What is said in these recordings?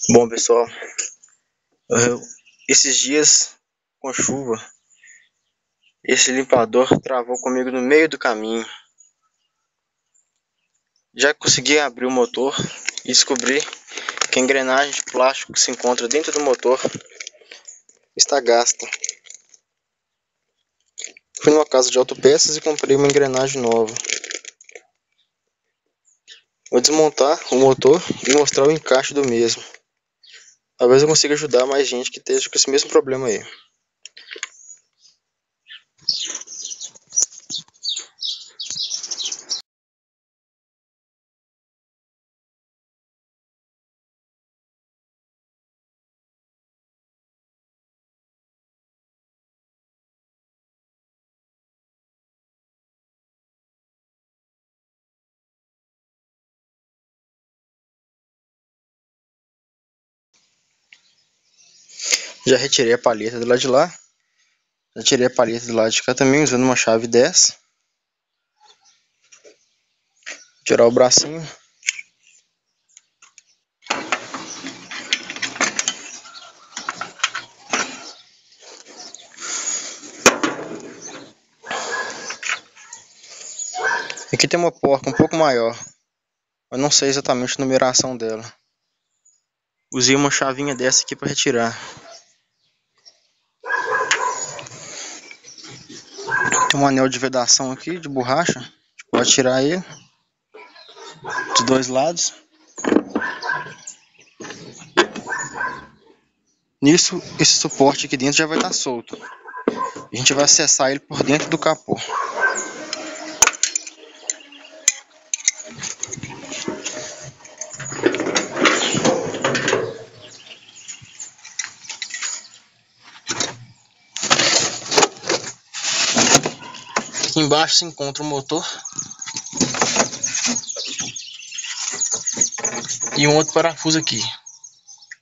Bom, pessoal, esses dias com chuva, esse limpador travou comigo no meio do caminho. Já consegui abrir o motor e descobri que a engrenagem de plástico que se encontra dentro do motor está gasta. Fui numa casa de autopeças e comprei uma engrenagem nova. Vou desmontar o motor e mostrar o encaixe do mesmo. Talvez eu consiga ajudar mais gente que esteja com esse mesmo problema aí. Já retirei a palheta do lado de lá. Já tirei a palheta do lado de cá também, usando uma chave 10. Tirar o bracinho. Aqui tem uma porca um pouco maior. Eu não sei exatamente a numeração dela. Usei uma chavinha dessa aqui para retirar. Tem um anel de vedação aqui, de borracha. A gente pode tirar ele dos dois lados. Nisso, esse suporte aqui dentro já vai estar solto. A gente vai acessar ele por dentro do capô. Aqui embaixo se encontra o motor e um outro parafuso aqui.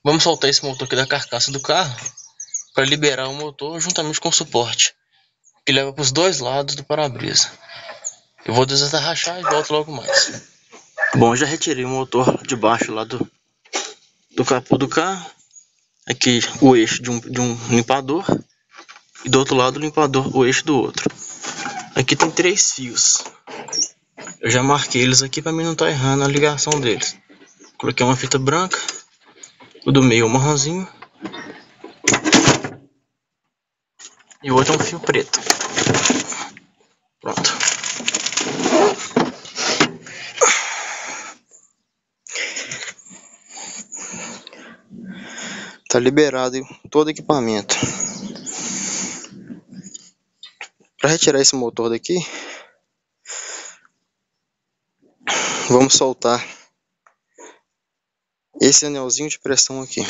Vamos soltar esse motor aqui da carcaça do carro para liberar o motor juntamente com o suporte que leva para os dois lados do para-brisa. Eu vou desatarrachar e volto logo mais. Bom, já retirei o motor de baixo lá do capô do carro. Aqui o eixo de um limpador e do outro lado o eixo do outro. Aqui tem 3 fios. Eu já marquei eles aqui para mim não estar errando a ligação deles. Coloquei uma fita branca, o do meio é um marronzinho e o outro é um fio preto. Pronto. Tá liberado todo o equipamento. Para retirar esse motor daqui, vamos soltar esse anelzinho de pressão aqui.